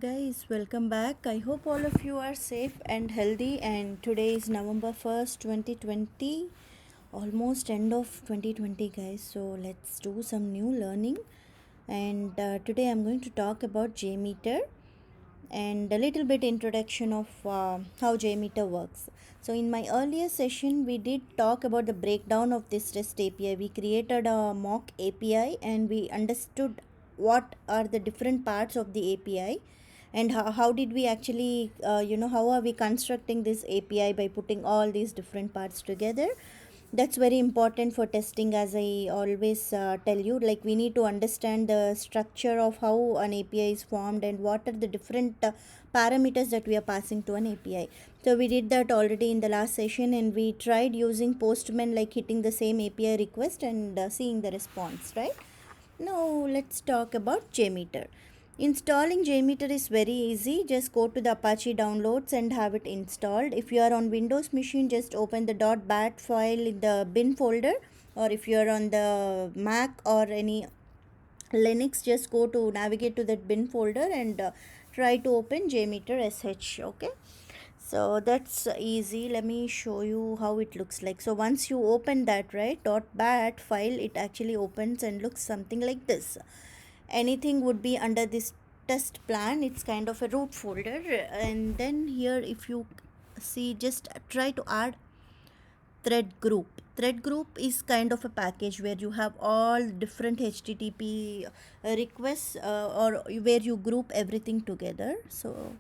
Guys, welcome back. I hope all of you are safe and healthy. And today is November 1st, 2020, almost end of 2020, guys. So let's do some new learning. And today I'm going to talk about JMeter and a little bit introduction of how JMeter works. So in my earlier session, we did talk about the breakdown of this REST API. We created a mock API and we understood what are the different parts of the API and how did we actually how are we constructing this API by putting all these different parts together. That's very important for testing, as I always tell you. Like, we need to understand the structure of how an API is formed and what are the different parameters that we are passing to an API. So we did that already in the last session, and we tried using Postman, like hitting the same API request and seeing the response, right? Now let's talk about JMeter. Installing JMeter is very easy. Just go to the Apache downloads and have it installed. If you are on Windows machine, just open the .bat file in the bin folder, or if you are on the Mac or any Linux, just go to navigate to that bin folder and try to open JMeter sh. Okay, so that's easy. Let me show you how it looks like. So once you open that, right, .bat file, it actually opens and looks something like this. Anything would be under this test plan. It's kind of a root folder, and then here, if you see, just try to add thread group is kind of a package where you have all different HTTP requests, or where you group everything together. So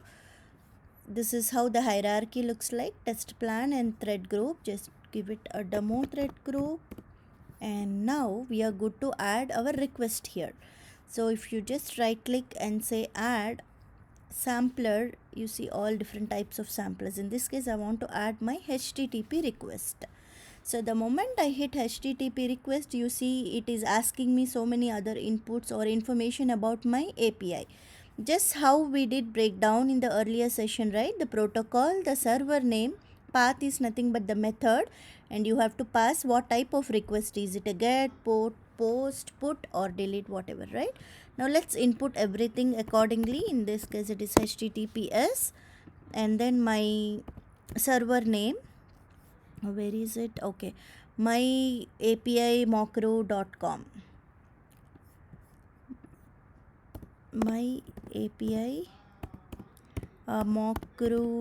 this is how the hierarchy looks like: test plan and thread group. Just give it a demo thread group, and now we are good to add our request here. So if you just right click and say add sampler, you see all different types of samplers. In this case, I want to add my HTTP request. So the moment I hit HTTP request, you see it is asking me so many other inputs or information about my API. Just how we did break down in the earlier session, right? The protocol, the server name, path is nothing but the method, and you have to pass what type of request. Is it a get, post, put, or delete, whatever, right? Now let's input everything accordingly. In this case, it is HTTPS, and then my server name. Where is it? Okay, my API mockro.com. My API mockro.com,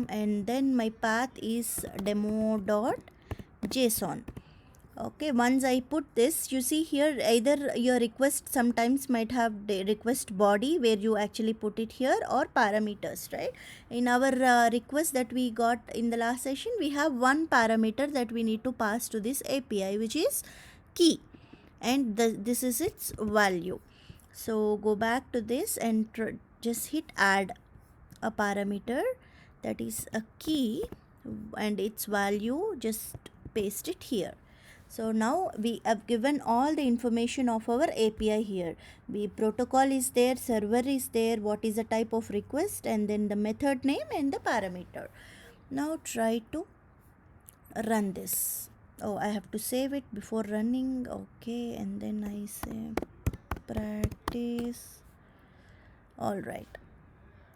and then my path is demo.json. Okay, once I put this, you see here, either your request sometimes might have the request body where you actually put it here, or parameters, right? In our request that we got in the last session, we have one parameter that we need to pass to this API, which is key, and this is its value. So go back to this and just hit add a parameter that is a key, and its value, just paste it here. So now we have given all the information of our API here. The protocol is there, server is there, what is the type of request, and then the method name and the parameter. Now try to run this. Oh, I have to save it before running. Okay, and then I say practice. All right.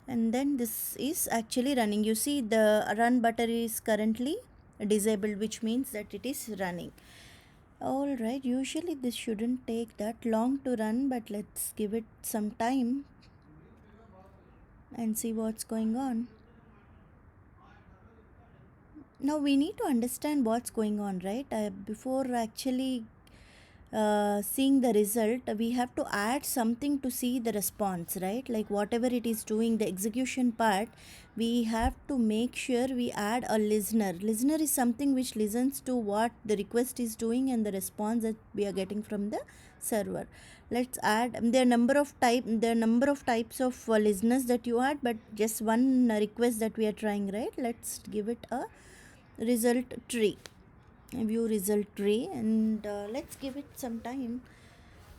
And then this is actually running. You see the run button is currently disabled, which means that it is running. All right, usually this shouldn't take that long to run, but let's give it some time and see what's going on. Now we need to understand what's going on, right? Before actually seeing the result, we have to add something to see the response, right? Like whatever it is doing, the execution part, we have to make sure we add a listener. Listener is something which listens to what the request is doing and the response that we are getting from the server. Let's add there are number of types of listeners that you add, but just one request that we are trying, right? Let's give it a result tree, view result tree, and let's give it some time.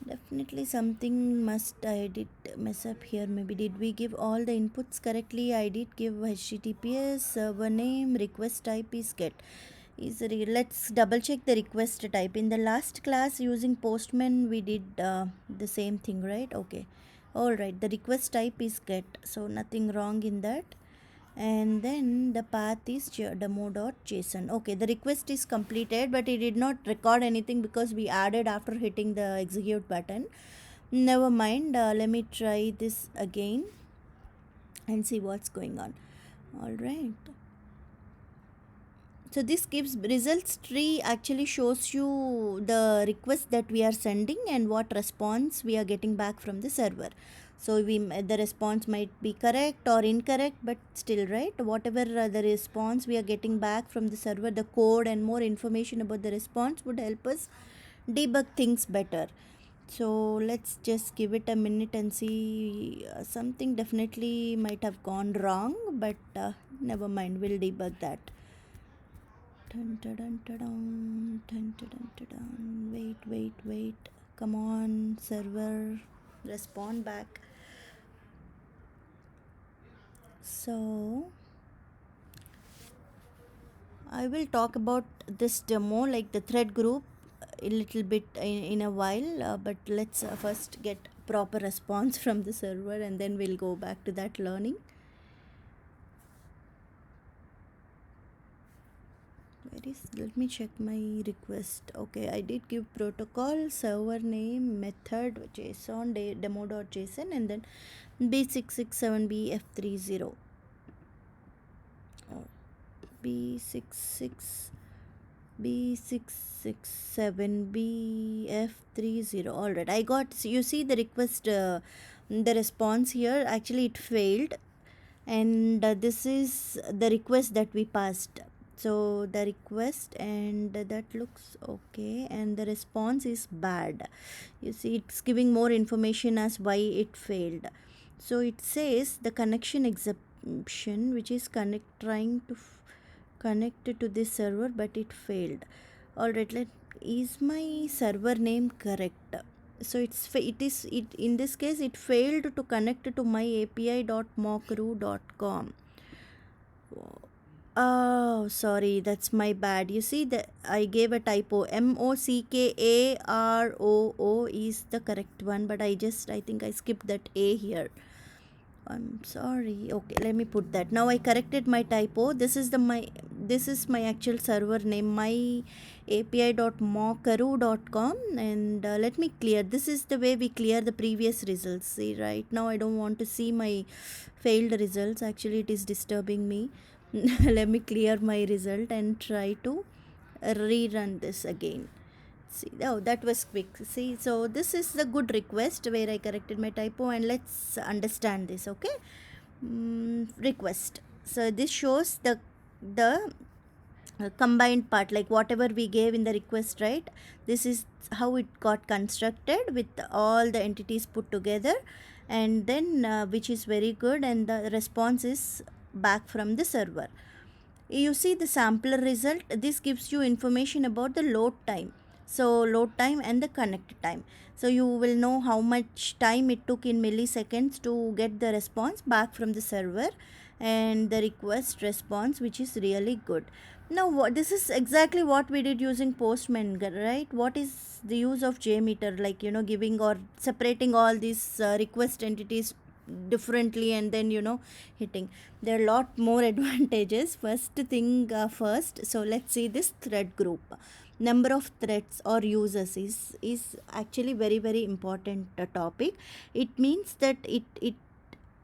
Definitely something must I did mess up here. Maybe did we give all the inputs correctly? I did give HTTPS, server name, request type is get. Let's double check the request type. In the last class using Postman we did the same thing, right? Okay, Alright, the request type is get, so nothing wrong in that. And then the path is demo.json. Okay, the request is completed, but it did not record anything because we added after hitting the execute button. Never mind, let me try this again and see what's going on. Alright, so this gives results tree, actually shows you the request that we are sending and what response we are getting back from the server. So the response might be correct or incorrect, but still, right, whatever the response we are getting back from the server, the code and more information about the response would help us debug things better. So let's just give it a minute and see. Something definitely might have gone wrong, but never mind, we'll debug that. Dun, dun, dun, dun, dun, dun, dun, dun, dun. Wait. Come on, server, respond back. So I will talk about this demo, like the thread group, a little bit in a while, but let's first get proper response from the server and then we'll go back to that learning. Let me check my request. Okay, I did give protocol, server name, method, JSON, demo.json, and then B667BF30. Or B667BF30. Alright, I got, so you see the request, the response here, actually it failed, and this is the request that we passed. So the request, and that looks okay, and the response is bad. You see, it's giving more information as why it failed. So it says the connection exception, which is trying to connect to this server, but it failed. Alright, is my server name correct? So in this case it failed to connect to my api.mockru.com. Oh, sorry, that's my bad. You see that I gave a typo. MOCKAROO is the correct one, but I think I skipped that A here. I'm sorry. Okay, let me put that. Now I corrected my typo. This is my actual server name, my api.mockaroo.com, and let me clear. This is the way we clear the previous results. See, right now I don't want to see my failed results. Actually, it is disturbing me. Let me clear my result and try to rerun this again. See, oh, that was quick. See, so this is the good request where I corrected my typo, and let's understand this. Okay, request. So this shows the combined part, like whatever we gave in the request, right? This is how it got constructed with all the entities put together, and then which is very good, and the response is back from the server. You see the sampler result. This gives you information about the load time. So load time and the connect time. So you will know how much time it took in milliseconds to get the response back from the server, and the request response, which is really good. Now this is exactly what we did using Postman, right? What is the use of JMeter, like giving or separating all these request entities differently and then hitting. There are a lot more advantages. First thing first, so let's see this thread group. Number of threads or users is actually very important topic. It means that it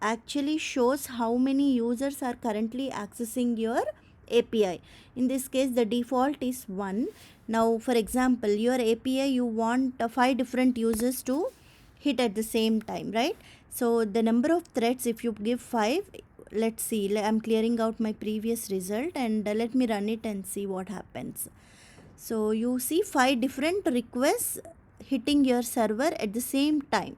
actually shows how many users are currently accessing your API. In this case, the default is 1. Now for example, your API, you want 5 different users to hit at the same time, right? So the number of threads, if you give 5, let's see, I'm clearing out my previous result, and let me run it and see what happens. So you see 5 different requests hitting your server at the same time.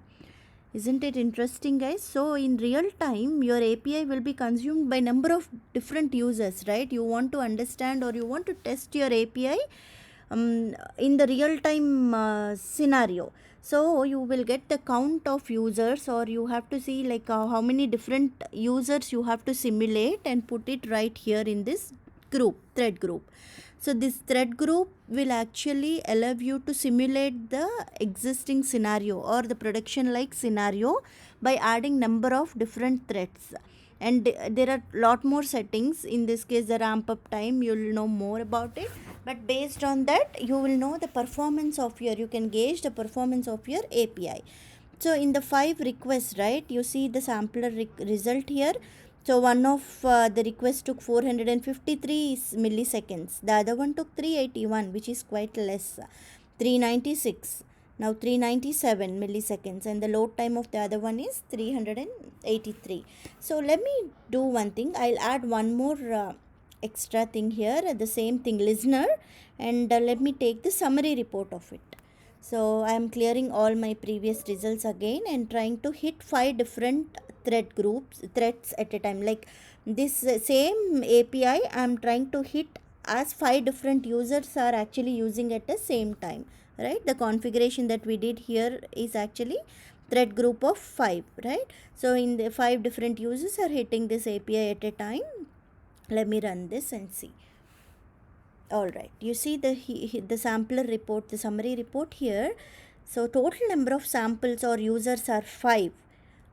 Isn't it interesting, guys? So in real time, your API will be consumed by number of different users, right? You want to understand or you want to test your API in the real time scenario. So you will get the count of users, or you have to see like how many different users you have to simulate and put it right here in this thread group. So this thread group will actually allow you to simulate the existing scenario or the production like scenario by adding number of different threads. And there are lot more settings. In this case, the ramp up time, you'll know more about it, but based on that you will know the performance of your, you can gauge the performance of your API. So in the 5 requests, right, you see the sampler result here. So one of the request took 453 milliseconds, the other one took 381, which is quite less, 396, now 397 milliseconds, and the load time of the other one is 383. So let me do one thing, I'll add one more extra thing here, the same thing, listener, and let me take the summary report of it. So I am clearing all my previous results again and trying to hit 5 different threads at a time. Like this same API I am trying to hit as 5 different users are actually using at the same time, right? The configuration that we did here is actually thread group of 5, right? So in the 5 different users are hitting this API at a time. Let me run this and see. All right, you see the sampler report, the summary report here. So total number of samples or users are 5,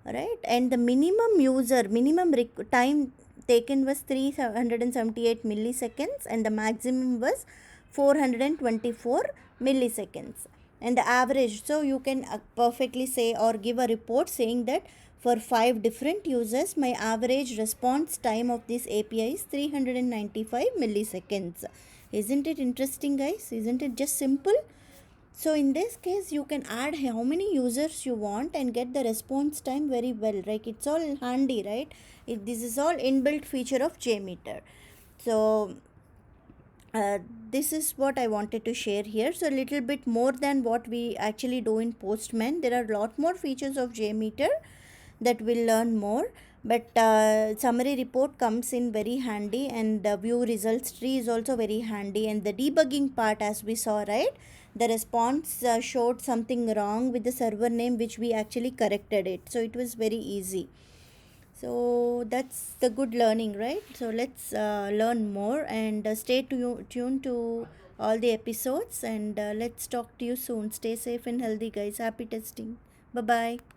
right? And the minimum time taken was 378 milliseconds, and the maximum was 424 milliseconds. And the average, so you can perfectly say or give a report saying that for 5 different users, my average response time of this API is 395 milliseconds. Isn't it interesting, guys? Isn't it just simple? So in this case, you can add how many users you want and get the response time very well. Like it's all handy, right? This is all inbuilt feature of JMeter. So this is what I wanted to share here. So a little bit more than what we actually do in Postman. There are a lot more features of JMeter that we'll learn more. But summary report comes in very handy, and the view results tree is also very handy. And the debugging part, as we saw, right? The response showed something wrong with the server name, which we actually corrected it. So it was very easy. So that's the good learning, right? So let's learn more, and stay tuned to all the episodes, and let's talk to you soon. Stay safe and healthy, guys. Happy testing. Bye bye.